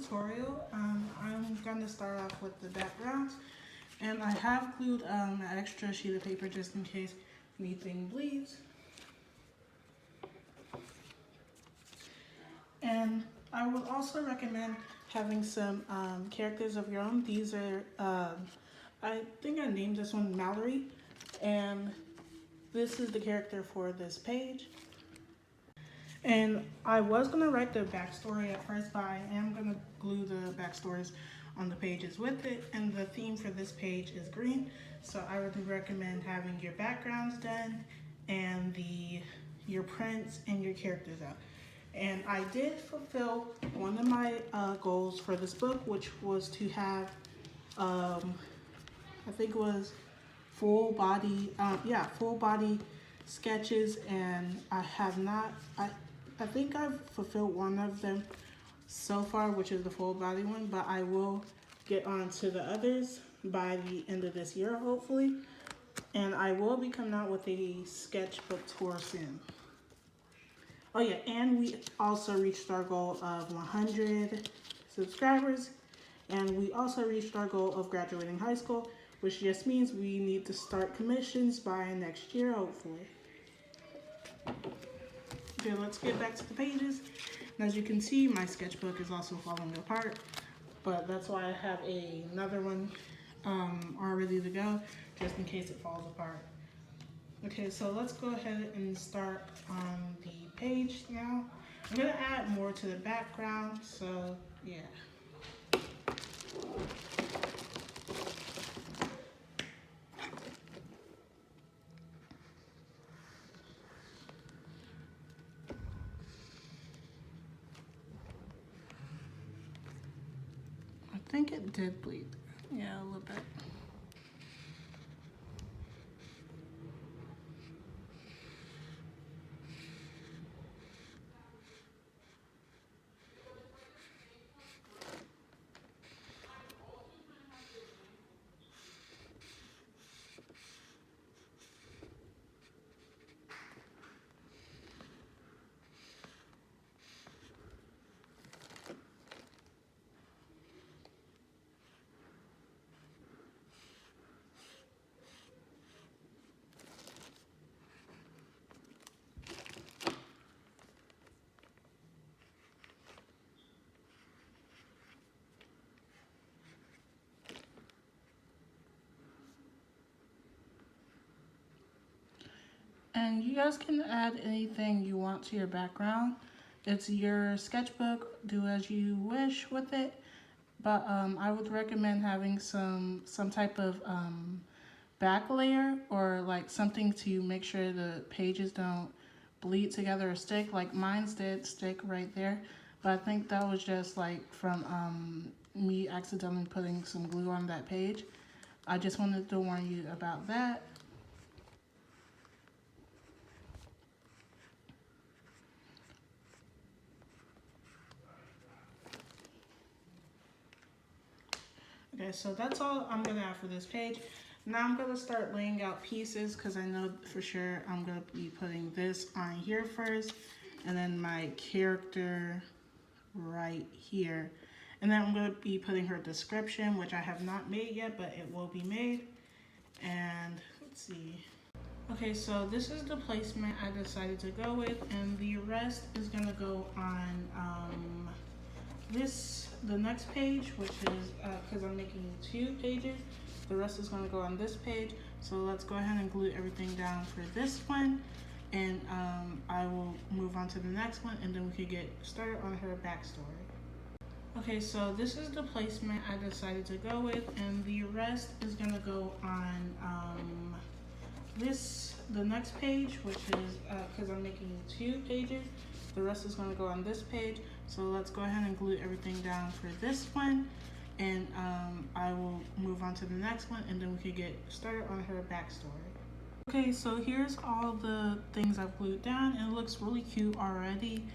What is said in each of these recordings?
tutorial. I'm gonna start off with the backgrounds, and I have glued an extra sheet of paper just in case anything bleeds. And I would also recommend having some characters of your own. These are, I think I named this one Mallory, and this is the character for this page. And I was going to write the backstory at first, but I am going to glue the backstories on the pages with it. And the theme for this page is green, so I would recommend having your backgrounds done and your prints and your characters out. And I did fulfill one of my goals for this book, which was to have, I think it was full body sketches, and I have not, I think I've fulfilled one of them so far, which is the full body one, but I will get on to the others by the end of this year, hopefully. And I will be coming out with a sketchbook tour soon. Oh yeah, and we also reached our goal of 100 subscribers, and we also reached our goal of graduating high school, which just means we need to start commissions by next year, hopefully. Okay, let's get back to the pages. And as you can see, my sketchbook is also falling apart, but that's why I have another one all ready to go, just in case it falls apart. Okay, so let's go ahead and start on the page now. I'm gonna add more to the background, so yeah. I think it did bleed. Yeah, a little bit. And you guys can add anything you want to your background. It's your sketchbook, do as you wish with it. But I would recommend having some type of back layer, or like something to make sure the pages don't bleed together or stick. Like mine's did stick right there, but I think that was just like from me accidentally putting some glue on that page. I just wanted to warn you about that. Okay, so that's all I'm gonna have for this page. Now I'm gonna start laying out pieces, because I know for sure I'm gonna be putting this on here first, and then my character right here. And then I'm gonna be putting her description, which I have not made yet, but it will be made. And let's see. Okay, so this is the placement I decided to go with, and the rest is gonna go on the next page, which is, because I'm making 2 pages, the rest is going to go on this page. So let's go ahead and glue everything down for this one, and I will move on to the next one, and then we could get started on her backstory. Okay, so this is the placement I decided to go with, and the rest is going to go on the next page, which is, because I'm making 2 pages, the rest is going to go on this page. So let's go ahead and glue everything down for this one, and I will move on to the next one, and then we could get started on her backstory. Okay, so here's all the things I've glued down, and it looks really cute already.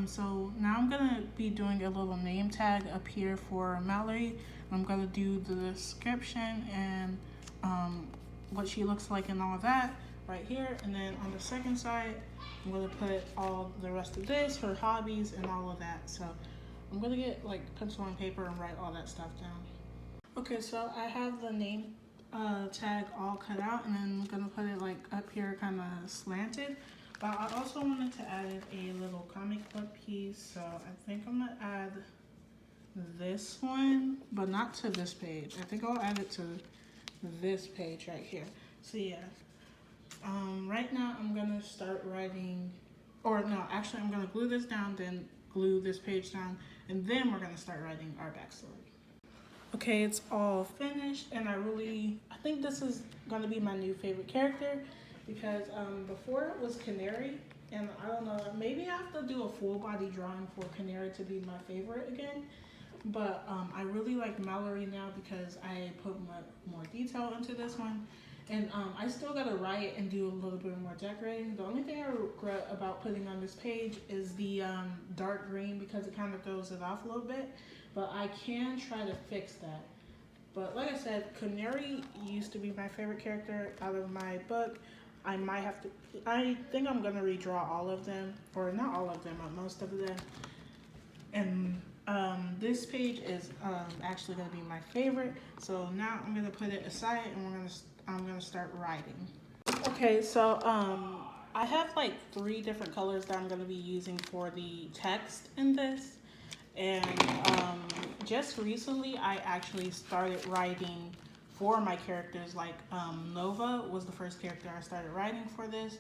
So now I'm gonna be doing a little name tag up here for Mallory. I'm gonna do the description and what she looks like and all that right here, and then on the second side I'm going to put all the rest of this, her hobbies and all of that. So I'm gonna get like pencil and paper and write all that stuff down. Okay, so I have the name tag all cut out, and then I'm gonna put it like up here kind of slanted. But I also wanted to add a little comic book piece, so I think I'm gonna add this one, but not to this page. I think I'll add it to this page right here. So yeah, right now I'm gonna start writing, or no, actually I'm gonna glue this down, then glue this page down, and then we're gonna start writing our backstory. Okay, it's all finished, and I think this is gonna be my new favorite character, because before it was Canary, and I don't know, maybe I have to do a full body drawing for Canary to be my favorite again. But I really like Mallory now because I put more detail into this one. And I still gotta write and do a little bit more decorating. The only thing I regret about putting on this page is the dark green, because it kind of throws it off a little bit. But I can try to fix that. But like I said, Canary used to be my favorite character out of my book. I think I'm gonna redraw all of them, or not all of them, but most of them. And this page is actually gonna be my favorite. So now I'm gonna put it aside, and I'm gonna start writing. Okay, so I have like 3 different colors that I'm gonna be using for the text in this. And just recently I actually started writing for my characters. Like Nova was the first character I started writing for this,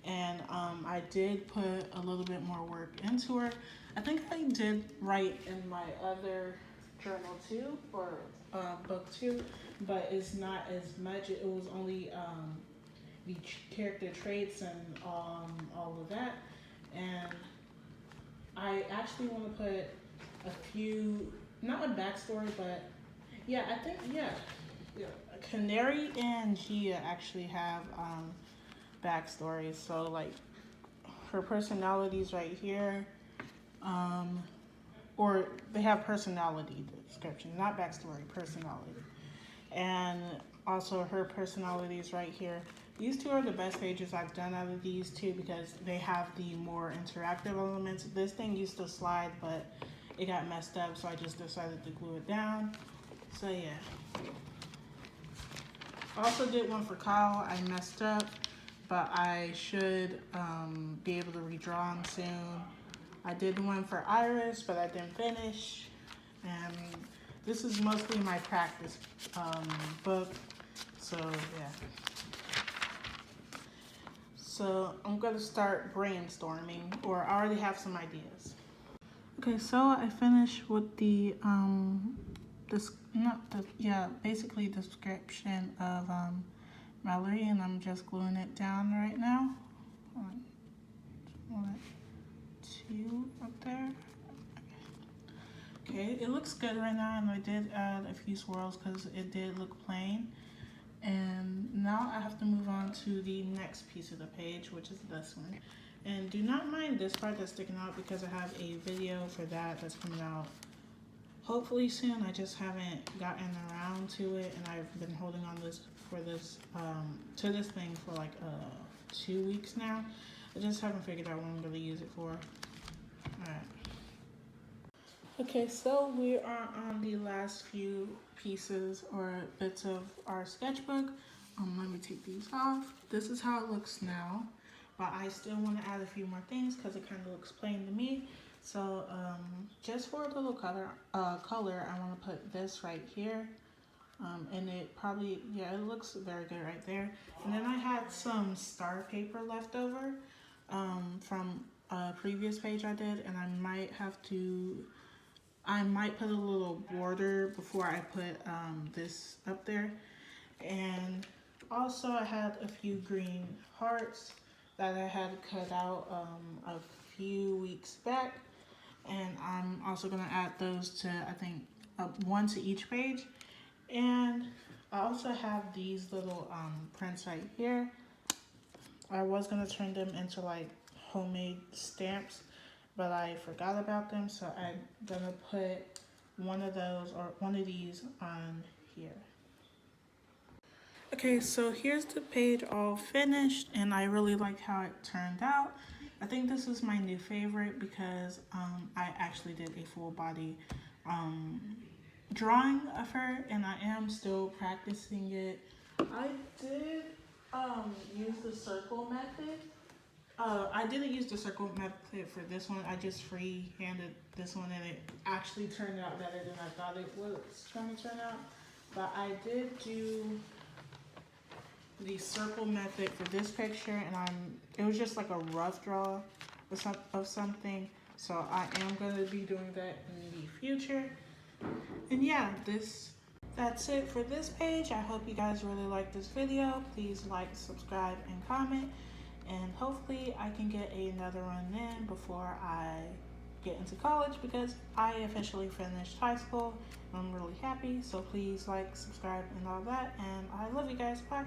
and I did put a little bit more work into her. I think I did write in my other journal too, or book too, but it's not as much. It was only the character traits and all of that. And I actually want to put a few, not a backstory, but yeah, I think, yeah. Canary and Gia actually have backstories. So like her personalities right here, or they have personality description, not backstory, personality. And also her personalities right here. These 2 are the best pages I've done out of these 2 because they have the more interactive elements. This thing used to slide, but it got messed up, so I just decided to glue it down. So yeah. I also did one for Kyle. I messed up, but I should be able to redraw him soon. I did one for Iris, but I didn't finish. And this is mostly my practice book, so yeah. So I'm gonna start brainstorming, or I already have some ideas. Okay, so I finished with the basically description of Mallory, and I'm just gluing it down right now. 1, 2 up there. Okay, it looks good right now, and I did add a few swirls because it did look plain. And now I have to move on to the next piece of the page, which is this one. And do not mind this part that's sticking out, because I have a video for that that's coming out hopefully soon. I just haven't gotten around to it, and I've been holding on to this to this thing for like 2 weeks now. I just haven't figured out what I'm going to use it for. Alright. Okay, so we are on the last few pieces or bits of our sketchbook. Let me take these off. This is how it looks now, but I still want to add a few more things because it kind of looks plain to me. So just for a little color, I want to put this right here. And it probably, yeah, it looks very good right there. And then I had some star paper left over from a previous page I did, and I might put a little border before I put this up there. And also I had a few green hearts that I had cut out a few weeks back, and I'm also gonna add those to, I think, 1 to each page. And I also have these little prints right here. I was gonna turn them into like homemade stamps, but I forgot about them, so I'm gonna put one of those or one of these on here. Okay, so here's the page all finished, and I really like how it turned out. I think this is my new favorite because I actually did a full body drawing of her, and I am still practicing it. I did use the circle method. I didn't use the circle method for this one. I just free-handed this one, and it actually turned out better than I thought it was going to turn out. But I did do the circle method for this picture, and it was just like a rough draw of something. So I am going to be doing that in the future. And yeah, that's it for this page. I hope you guys really like this video. Please like, subscribe, and comment. And hopefully I can get another run in before I get into college, because I officially finished high school. I'm really happy. So please like, subscribe, and all that. And I love you guys. Bye.